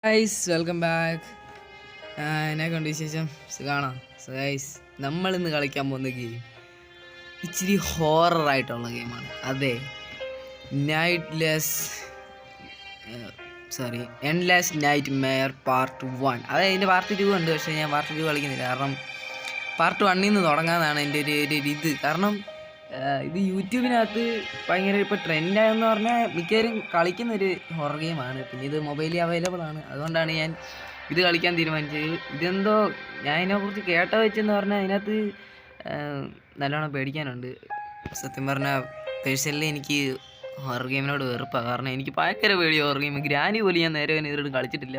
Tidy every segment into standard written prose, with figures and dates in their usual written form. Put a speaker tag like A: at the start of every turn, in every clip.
A: Guys welcome back. എന്നെ കൊണ്ട് വിശേഷം സുഖാണോ? ഗൈസ് നമ്മൾ ഇന്ന് കളിക്കാൻ പോകുന്ന ഗെയിം ഇച്ചിരി ഹോററായിട്ടുള്ള ഗെയിമാണ്. അതെ, എൻഡ്ലെസ് നൈറ്റ് മെയർ പാർട്ട് 1. അതെ, ഇതിൻ്റെ പാർട്ട് 2 ഉണ്ട്. പക്ഷേ ഞാൻ പാർട്ട് 2 കളിക്കുന്നില്ല. കാരണം പാർട്ട് 1 നിന്ന് തുടങ്ങാമെന്നാണ് എൻ്റെ ഒരു ഇത്. കാരണം ഇത് യൂട്യൂബിനകത്ത് ഭയങ്കര ഇപ്പോൾ ട്രെൻഡായെന്ന് പറഞ്ഞാൽ മിക്കവരും കളിക്കുന്നൊരു ഹൊറർ ഗെയിമാണ്. പിന്നെ ഇത് മൊബൈലിൽ അവൈലബിൾ ആണ്. അതുകൊണ്ടാണ് ഞാൻ ഇത് കളിക്കാൻ തീരുമാനിച്ചത്. ഇതെന്തോ ഞാൻ ഇതിനെക്കുറിച്ച് കേട്ട വെച്ചെന്ന് പറഞ്ഞാൽ അതിനകത്ത് നല്ലോണം പേടിക്കാനുണ്ട്. സത്യം പറഞ്ഞാൽ പേഴ്സണലി എനിക്ക് ഹൊറർ ഗെയിമിനോട് വെറുപ്പാണ്. കാരണം എനിക്ക് ഭയങ്കര പേടി ഹൊറർ ഗെയിം. ഗ്രാനി പോലും ഞാൻ നേരെ ഇതിലോട്ട് കളിച്ചിട്ടില്ല.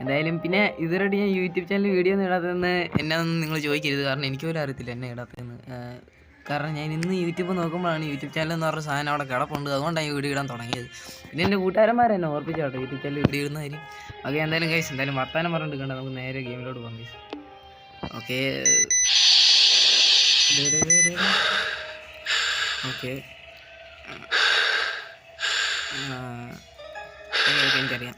A: എന്തായാലും പിന്നെ ഇതിലോട്ട് ഞാൻ യൂട്യൂബ് ചാനൽ വീഡിയോ ഒന്നും ഇടാത്തതെന്ന് എന്നാന്ന് നിങ്ങൾ ചോദിക്കരുത്. കാരണം എനിക്ക് പോലും അറിയത്തില്ല എന്നെ ഇടാത്തതെന്ന്. കാരണം ഞാൻ ഇന്ന് യൂട്യൂബ് നോക്കുമ്പോഴാണ് യൂട്യൂബ് ചാനൽ എന്ന് പറഞ്ഞ സാധനം അവിടെ കിടപ്പുണ്ട്. അതുകൊണ്ടാണ് ഈ വീഡിയോ ഇടാൻ തുടങ്ങിയത്. പിന്നെ എൻ്റെ കൂട്ടുകാരന്മാർ എന്നെ ഓർപ്പിച്ചോട്ടെ യൂട്യൂബ് ചാനൽ വീഡിയോ ഇടുന്ന കാര്യം. ഓക്കെ, എന്തായാലും ഗൈസ് എന്തായാലും വർത്താനം പറഞ്ഞിട്ട് കണ്ട നമുക്ക് നേരെ ഗെയിമിലോട്ട് പോകാം ഗൈസ്. ഓക്കെ ഓക്കെ എനിക്കറിയാം.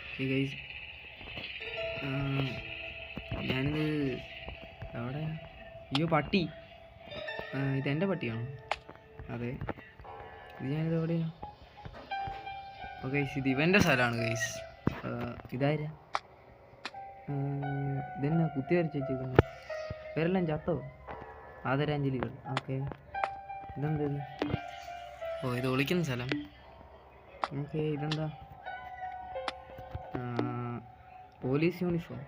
A: ഓക്കെ ഗൈസ്, ഞാനിത് എവിടെ? അയ്യോ പട്ടി, ഇതെൻ്റെ പട്ടിയാണോ? അതെ, ഇത് ഞാനിത് എവിടെയാണ്? ഓ ഗൈസ്, ഇത് ഇവൻ്റെ സ്ഥലമാണ് ഗൈസ്. ഇതാരാ? ഇതെന്നാ കുത്തി വരച്ച് വെച്ചേക്കുന്നത്? പേരെല്ലാം ചത്തോ? ആദരാഞ്ജലികൾ. ഓക്കെ, ഇതെന്ത്? ഓ, ഇത് ഒളിക്കുന്ന സ്ഥലം. ഓക്കെ, ഇതെന്താ? Police uniform.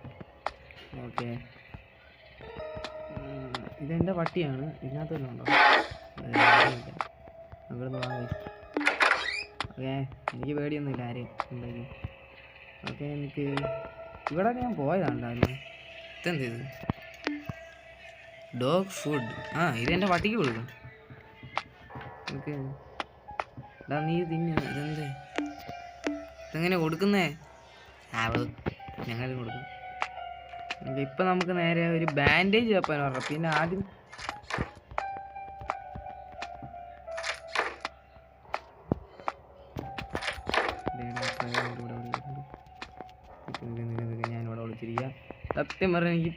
A: ഓക്കെ, ഇതെൻ്റെ പട്ടിയാണ്. ഇതിനകത്ത് വല്ലതും ഉണ്ടോ? അങ്ങോട്ട് വാങ്ങി. ഓക്കെ, എനിക്ക് പേടിയൊന്നുമില്ല ആരെയും ഉണ്ടെങ്കിൽ. ഓക്കെ, എനിക്ക് ഇവിടെ ഞാൻ പോയതാണ്ടായിരുന്നു. ഇതെന്ത് ഇത്? Dog food. ഇതെൻ്റെ പട്ടിക്ക് കൊടുക്കും. ഓക്കെ, എടാ നീ തിന്നു. ഇതെന്ത്? ഇതെങ്ങനെ കൊടുക്കുന്നേ? ഞങ്ങളും കൊടുക്കും. ഇപ്പം നമുക്ക് നേരെ ഒരു ബാൻഡേജ് വെപ്പാൻ പറഞ്ഞു. പിന്നെ ആദ്യം ഞാനിവിടെ വിളിച്ചിരിക്കുക. സത്യം പറഞ്ഞാൽ എനിക്ക്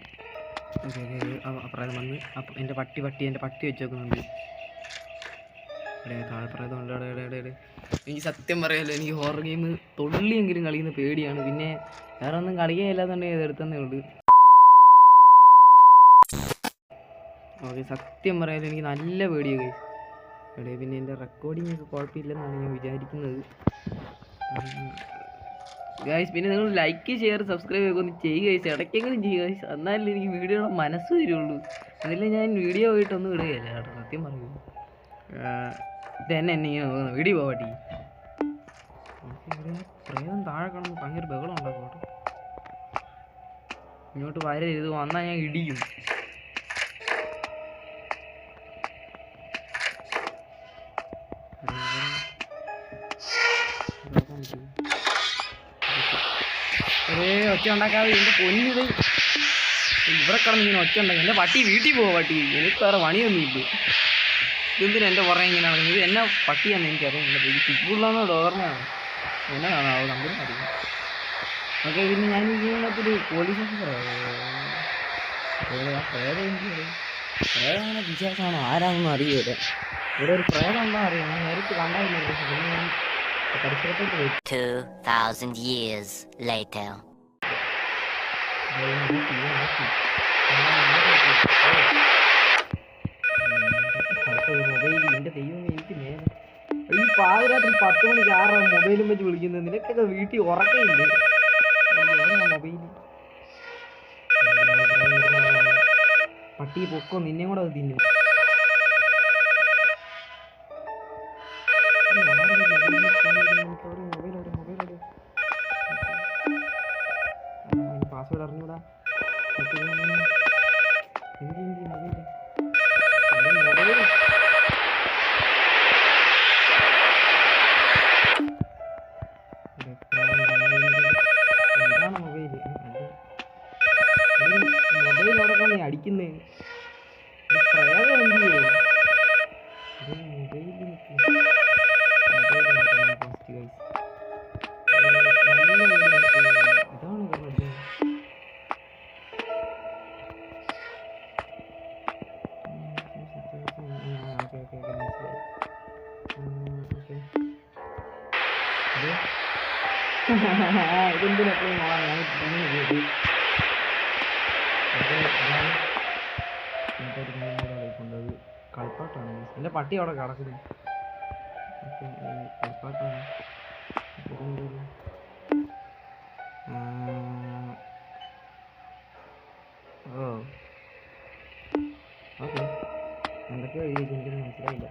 A: അപ്രായം വന്ന് എൻ്റെ പട്ടി വെച്ച് വെക്കുന്നുണ്ട്. എനിക്ക് സത്യം പറയാമല്ലോ, എനിക്ക് ഹൊറർ ഗെയിം തൊള്ളിയെങ്കിലും കളിക്കുന്ന പേടിയാണ്. പിന്നെ വേറെ ഒന്നും കളിക്കാനില്ലാന്നുണ്ടെങ്കിൽ ഇതെടുത്തന്നേ ഉള്ളൂ. ഓക്കെ, സത്യം പറയാമല്ലോ എനിക്ക് നല്ല പേടിയാണ് ഗൈസ്. പിന്നെ എൻ്റെ റെക്കോർഡിംഗ് ഒക്കെ കുഴപ്പമില്ലെന്നാണ് ഞാൻ വിചാരിക്കുന്നത് ഗൈസ്. പിന്നെ നിങ്ങൾ ലൈക്ക് ഷെയർ സബ്സ്ക്രൈബ് ഒക്കെ ഒന്ന് ചെയ്യുക ഗൈസ്. ഇടയ്ക്കെങ്കിലും ചെയ്യുക ഗൈസ്. എന്നാലും എനിക്ക് വീഡിയോയുടെ മനസ്സ് വരുള്ളൂ. അതിൽ ഞാൻ വീഡിയോ പോയിട്ടൊന്നും ഇടുകയില്ല കേട്ടോ, സത്യം പറയുള്ളൂ. ഇതെന്നെ ഇങ്ങനെ വീഡിയോ പോവാട്ടി. പ്രേതം താഴെ കിടന്ന് ഭയങ്കര ബഹളം ഉണ്ടാക്കും കേട്ടോ. ഇങ്ങോട്ട് വരരുത്, വന്നാൽ ഞാൻ ഇടിയും. ഒച്ച ഉണ്ടാക്കാതെ എൻ്റെ പൊന്നിത് ഇവിടെ കിടന്ന് ഇങ്ങനെ ഒച്ച ഉണ്ടാക്കി. എൻ്റെ പട്ടി വീട്ടിൽ പോവാ. പട്ടി എനിക്ക് വേറെ പണിയൊന്നുമില്ല. ഇതെന്തിനാ എൻ്റെ പുറകെ ഇങ്ങനെ നടക്കുന്നത്? ഇത് എന്നാ പട്ടിയാണെന്ന് എനിക്കറിയാം. ഇത് പിറ്റ്ബുള്ളാണോ ഡോറിനാണോ എന്നാണോ അത് കമ്പനി അറിയാം. ഓക്കെ, പിന്നെ ഞാൻ ഇതിനകത്തൊരു പോലീസ് ഓഫീസറാണ്. പ്രേതമാണ് വിശ്വാസമാണോ ആരാണെന്നും അറിയില്ല. ഇവിടെ ഒരു പ്രേതം ഉണ്ടോ അറിയാം. ഞാൻ നേരിട്ട് കണ്ടായില്ല. പിന്നെ ഞാൻ പരിസരത്തോട്ട് പോയി.
B: 2000 years later.
A: മൊബൈൽ എൻ്റെ ദൈവം എനിക്ക് നേരെ ഈ പാതിരാത്രി 10 മണിക്ക് ആറാണ് മൊബൈലും വെച്ച് വിളിക്കുന്നത്. നിനക്കൊക്കെ വീട്ടിൽ ഉറക്കയില്ലേ? മൊബൈൽ പട്ടി പൊക്കോ, നിന്നെ കൂടെ അത് തിന്നും. പാസ്വേഡ് അറിഞ്ഞൂടാ. ഇതാണ് മൊബൈല്. മൊബൈലോടൊക്കെ നീ അടിക്കുന്നേ. പ്രേതം എന്ത് ചെയ്യും? മൊബൈൽ ഇതെന്തിനെപ്പോഴും നോക്കാം ഞാൻ ഇങ്ങനെ ചെയ്തു. കൊണ്ടത് കളിപ്പാട്ടാണ്. എൻ്റെ പട്ടി അവിടെ കിടക്കുന്നത്. കളിപ്പാട്ടാണ്. ഓ ഓക്കെ, എന്തൊക്കെയോ എഴുതി എനിക്കൊന്നും മനസ്സിലായില്ല.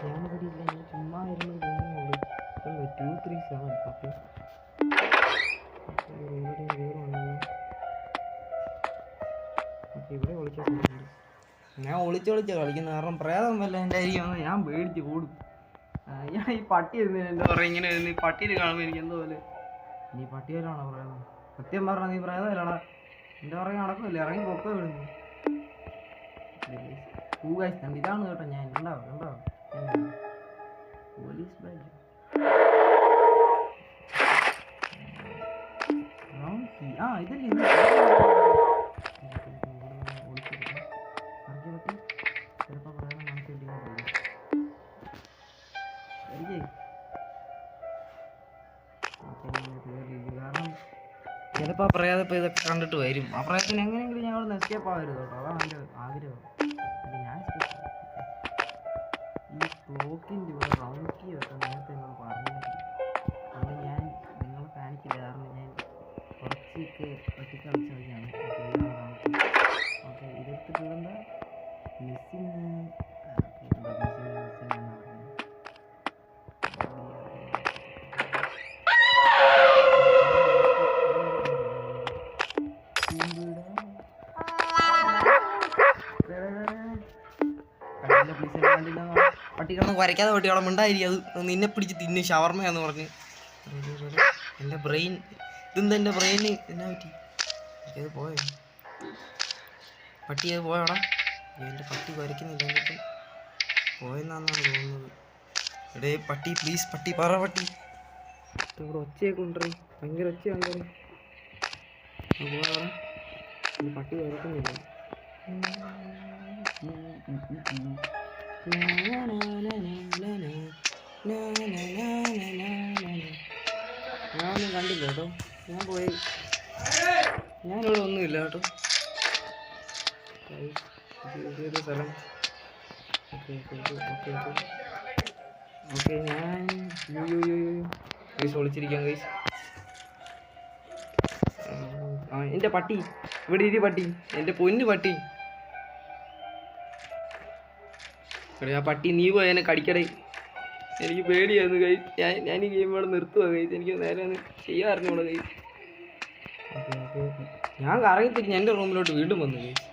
A: ഞാനിവിടെ ഇല്ല, ഞാൻ ചുമ്മാ ഇരുന്ന് പോകുന്നുള്ളൂ. 237 ഓക്കെ. ഇവിടെ ഒളിച്ച ഞാൻ ഒളിച്ച് കളിക്കുന്നത്. കാരണം പ്രേതം വല്ല എൻ്റെ ആയിരിക്കും, ഞാൻ പേടിച്ച് കൂടും. ഞാൻ ഈ പട്ടി ഇരുന്ന് എന്താ പറയുക, ഇങ്ങനെ ഇരുന്ന് ഈ പട്ടീനെ കാണുമ്പോൾ എനിക്ക് എന്തോ പോലെ. നീ പട്ടിയിലാണോ പ്രേതം? സത്യം പറഞ്ഞാൽ നീ പ്രേതമല്ലടാ, എൻ്റെ പുറകെ നടക്കുമല്ലേ, ഇറങ്ങി പൊക്ക വിടുന്നു. ഇതാണ് കേട്ടോ ഞാൻ. ഉണ്ടാവും പോലീസ് ബാഗ്. ആ ഇതല്ലേ ചിലപ്പോൾ പറയാൻ നമുക്ക് കാരണം ചിലപ്പോൾ ആ പ്രേതം ഇപ്പോൾ ഇതൊക്കെ കണ്ടിട്ട് വരും. ആ പ്രേതത്തിന് എങ്ങനെയെങ്കിലും ഞങ്ങൾ എസ്കേപ്പ് ആവരുത് കേട്ടോ, അതാണ് എൻ്റെ ആഗ്രഹം. ഞാൻ ഈ ക്ലോക്കിൻ്റെ ഇവിടെ റൗണ്ട് കീ വെക്കാൻ നേരത്തെ നിങ്ങൾ പറഞ്ഞിട്ടില്ല. അത് ഞാൻ നിങ്ങളെ കാണിക്കില്ല, കാരണം ഞാൻ കുറച്ചൊക്കെ ഒറ്റക്കളിച്ച വഴിയാണ്. ഓക്കെ, ഇതെടുത്തിട്ട് എന്താ മിസ്സിങ് പട്ടികളൊന്നും വരയ്ക്കാതെ പട്ടികളെ മിണ്ടായിരിക്കും. അത് നിന്നെ പിടിച്ച് തിന്ന് ഷവർമ്മയാന്ന് പറഞ്ഞ്. എൻ്റെ ബ്രെയിൻ ഇതെന്താ, എൻ്റെ ബ്രെയിന് എന്നാ പറ്റി? അത് പോയോ പട്ടി? അത് പോയോടാ? എൻ്റെ പട്ടി വരയ്ക്കുന്നില്ല, എന്നിട്ട് പോയെന്നാണ് തോന്നുന്നത്. എടേ പട്ടി പ്ലീസ്, പട്ടി പറ പട്ടി. ഇവിടെ ഒച്ചയൊക്കെ ഉണ്ടേ, ഭയങ്കര ഒച്ചയുണ്ടേ. പോയോടാ, എൻ്റെ പട്ടി വരയ്ക്കുന്നില്ല. ഞാനൊന്നും കണ്ടില്ല കേട്ടോ, ഞാൻ പോയി, ഞാനിവിടെ ഒന്നുമില്ല കേട്ടോ. സ്ഥലം ഓക്കെ ഞാൻ ഗൈസ് ഒളിച്ചിരിക്കാം ഗൈസ്. എൻ്റെ പട്ടി ഇവിടെ ഇരി, പട്ടി എൻ്റെ പൊന്ന് പട്ടി. എടേ ആ പട്ടി നീ പോയി എന്നെ കടിക്കടേ, എനിക്ക് പേടിയായിരുന്നു ഗൈസ്. ഞാൻ ഈ ഗെയിം ഇവിടെ നിർത്തുക ഗൈസ്, എനിക്ക് നേരെ ഒന്ന് ചെയ്യാറുണ്ട് ഗൈസ്. ഞാൻ കറങ്ങിത്തിരിഞ്ഞ് എൻ്റെ റൂമിലോട്ട് വീണ്ടും വന്നു ഗൈസ്.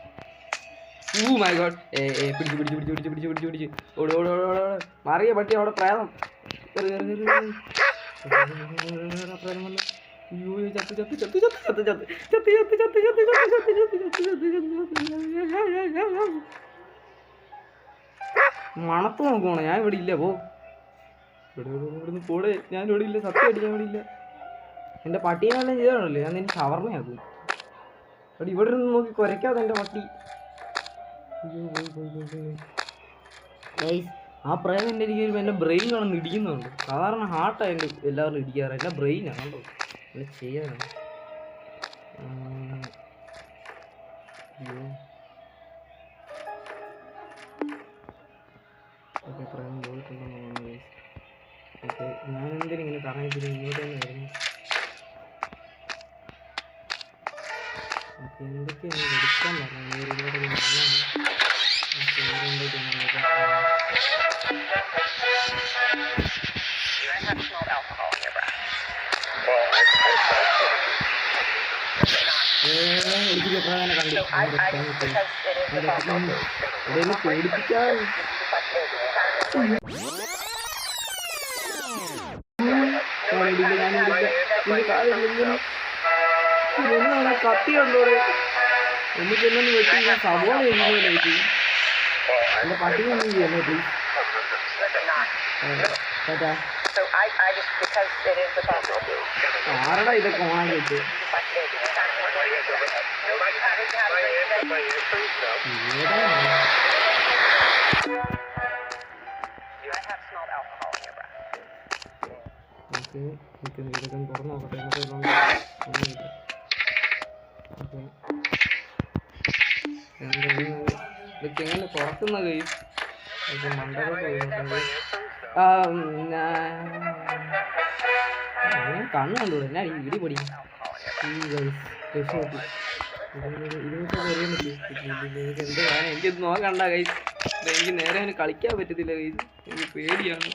A: ഓ മൈ ഗോഡ്, പിടിച്ച് ഓട് മാറിയ പട്ടി അവിടെ പ്രേതം. മണത്ത് നോക്കുവാണോ? ഞാൻ ഇവിടെ ഇല്ല, പോ ഇവിടുന്ന് പോടെ. ഞാൻ ഇവിടെ ഇല്ല, സത്യമായിട്ട് ഞാൻ ഇവിടെ ഇല്ല. എൻ്റെ പട്ടീനെല്ലാം ചെയ്താണല്ലോ, ഞാൻ നിന്റെ ഷവർമ്മയാക്കും. അവിടെ ഇവിടെ നിന്ന് നോക്കി കുരയ്ക്കാതെ എൻ്റെ പട്ടി. ആ പ്രേതം എൻ്റെ ഇരിക്കുമ്പോൾ എൻ്റെ ബ്രെയിൻ കാണുന്നു ഇടിക്കുന്നുണ്ട്. സാധാരണ ഹാർട്ടായിട്ട് എല്ലാവരും ഇടിക്കാറ്, എൻ്റെ ബ്രെയിനാണ് കേട്ടോ. എന്നെ ചെയ്യാനാണ്. ഓക്കെ, പ്രേതം പോയിട്ടുണ്ടെന്ന് തോന്നുന്നു. ഓക്കെ, ഞാനെന്തിനും ഇങ്ങനെ കറങ്ങിച്ചിട്ട് ഇങ്ങോട്ട് തന്നെ വരുന്നു. ഓക്കെ, എന്തൊക്കെയാണ് എടുക്കാൻ പറഞ്ഞത്? ഒരുപാട് നല്ലതാണ്. പേടിപ്പിക്കാൻ കത്തി കണ്ടോ? എനിക്ക് എന്നൊന്ന് വെട്ടി സവോള എഴുതുന്നില്ല. എൻ്റെ പട്ടിയൊന്നും ചെയ്യല്ലേ please. Tata.
C: So I just, because it is the possibility.
A: ആരടാ ഇതൊക്കെ ഓണാക്കി വെച്ച്?
C: I have smelled alcohol in your breath.
A: Okay, ഇതൊക്കെ തുറന്നു നോക്കട്ടെ. ഇതൊക്കെ എങ്ങനെ തുറക്കുന്ന കൈ കണ്ണ് കണ്ടു എന്നാ ഇടി പൊടി എനിക്കൊന്ന് നോക്കണ്ട കൈ. എനിക്ക് നേരെ അവന് കളിക്കാൻ പറ്റത്തില്ല കൈ, എനിക്ക് പേടിയാണ്.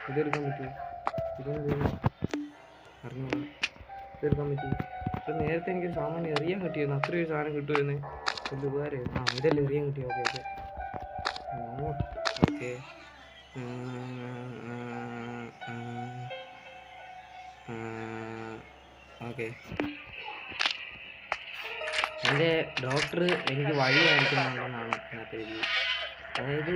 A: ഇതെടുക്കാൻ പറ്റുമോ? അറിഞ്ഞോളൂ, ഇതെടുക്കാൻ പറ്റുമോ? ഇപ്പം നേരത്തെ എനിക്ക് സാമാന്യം എറിയാൻ കിട്ടിയിരുന്നു, അത്രയൊരു സാധനം കിട്ടുമായിരുന്നേ, വലിയ ഉപകാരമായിരുന്നു. ഇതെല്ലാം എറിയാൻ കിട്ടിയോ? Okay okay okay okay. എൻ്റെ ഡോക്ടർ എനിക്ക് വഴി കാണിക്കുന്നുണ്ടെന്നാണ് ഇതിനകത്ത് എഴുതി. അതായത്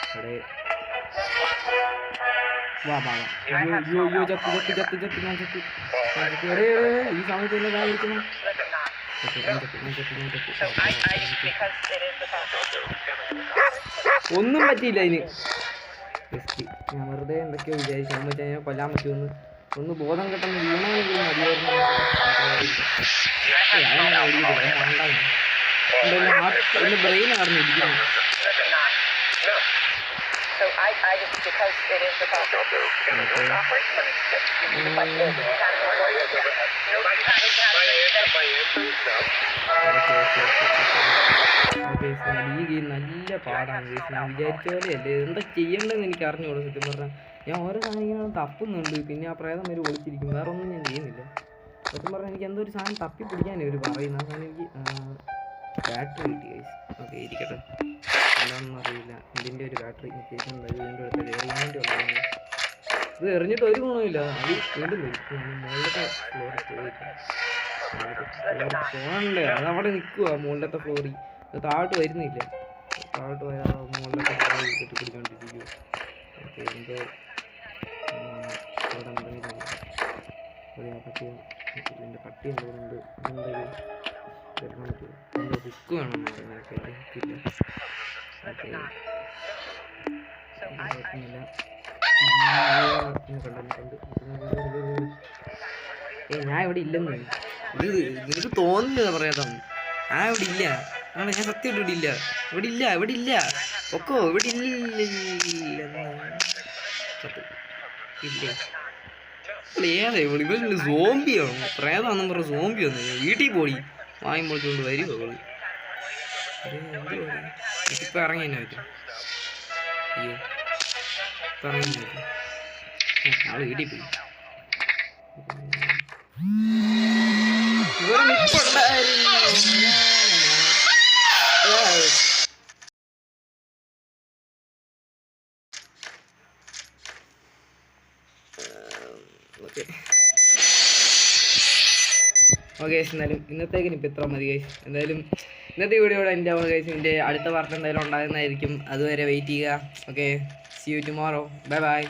A: അവിടെ വാ വാ ചത്ത് ഞാൻ ചത്തു. ഈ സമയത്ത് തന്നെ ഞാൻ ഇരിക്കുന്നു. ഒന്നും പറ്റിയില്ല അതിന്. ഞാൻ വെറുതെ എന്തൊക്കെയോ വിചാരിച്ചു, എന്ന് വെച്ചാൽ ഞാൻ കൊല്ലാൻ പറ്റുമെന്ന്. ഒന്ന് ബോധം കിട്ടുന്ന വീണെങ്കിലും മതിയായിരുന്നു. എൻ്റെ ബ്രെയിൻ നടന്നിരിക്കുന്നു. ഈ ഗെയിം നല്ല പാടാണ്. ഞാൻ വിചാരിച്ച പോലെയല്ലേ, എന്താ ചെയ്യേണ്ടതെന്ന് എനിക്ക് അറിഞ്ഞുകൂടും സത്യം പറഞ്ഞാൽ. ഞാൻ ഓരോ സാധനം ഇങ്ങനെ തപ്പുന്നുണ്ട്, പിന്നെ ആ പ്രേതം വരെ ഒളിച്ചിരിക്കും, വേറെ ഒന്നും ഞാൻ ചെയ്യുന്നില്ല സത്യം പറഞ്ഞാൽ. എനിക്ക് എന്തോ ഒരു സാധനം തപ്പി പിടിക്കാനേ ഒരു പറയുന്ന ആ സാധനം. എനിക്ക് ബാറ്ററി കിട്ടി ഗൈസ്. ഓക്കെ ഇരിക്കട്ടെ, എന്താണെന്ന് അറിയില്ല. ഇതിൻ്റെ ഒരു ബാറ്ററി കേൾക്കുന്നുണ്ട്, വീണ്ടും എടുത്തത് എറിയാൻ വേണ്ടി ഉള്ളതാണ്. ഇത് എറിഞ്ഞിട്ട് ഒരു ഗുണമില്ല, അത് വീണ്ടും വരും. മുകളിലത്തെ ഫ്ലോറിൽ പോയില്ല, പോകണ്ടേ, അതവിടെ നിൽക്കുക മുകളിലത്തെ ഫ്ലോറിൽ. അത് താഴോട്ട് വരുന്നില്ല, താഴോട്ട് പോയാൽ മുകളിലത്തെ ഫ്ലോറിൽ കെട്ടിപ്പിടിച്ചോണ്ടിരിക്കുക. ഓക്കെ എന്തോ അവിടെ എന്തെങ്കിലും പട്ടി, ഇതിൻ്റെ പട്ടി എന്തുകൊണ്ട് എന്തെങ്കിലും തരണം പറ്റുമോ? എന്തോ ബുക്ക് വേണമെന്ന് പറയുന്നതൊക്കെ അറിയില്ല. ഓക്കെ കുഴപ്പമില്ല. ഞാൻ ഇവിടെ ഇല്ലെന്ന് ഇത് നിനക്ക് തോന്നുന്നില്ല പറയാതാണ്. ഞാൻ ഇവിടെ ഇല്ല, ഞാൻ സത്യമായിട്ട് ഇവിടെ ഇല്ല, ഇവിടെ ഇല്ല, ഇവിടെ ഇല്ല. ഒക്കോ ഇവിടെ ഇല്ല. ഏതാ ഇവിടെ? ഇവ സോംബിയാണോ പ്രേതാണെന്നും പറഞ്ഞ സോംബി വന്നു വീട്ടിൽ പോയി വായും പൊളിച്ചുകൊണ്ട് വരുമോ അവള്? ഇപ്പൊ ഇറങ്ങി തന്നെ പറ്റും. അയ്യോ ഇപ്പൊ ഇറങ്ങി തന്നെ പറ്റും. ആള് വീട്ടിൽ പോയി. ഇവിടെ നിൽപ്പുണ്ടായിരുന്നു. ഓക്കെ എന്നാലും ഇന്നത്തേക്കിന് ഇപ്പം ഇത്ര മതി ഗൈസ്. എന്തായാലും ഇന്നത്തെ വീഡിയോയുടെ എൻ്റെ ഗൈസ്. എൻ്റെ അടുത്ത പാർട്ട് എന്തായാലും ഉണ്ടാകുന്നതായിരിക്കും. അതുവരെ വെയിറ്റ് ചെയ്യുക. Okay, see you tomorrow. Bye by.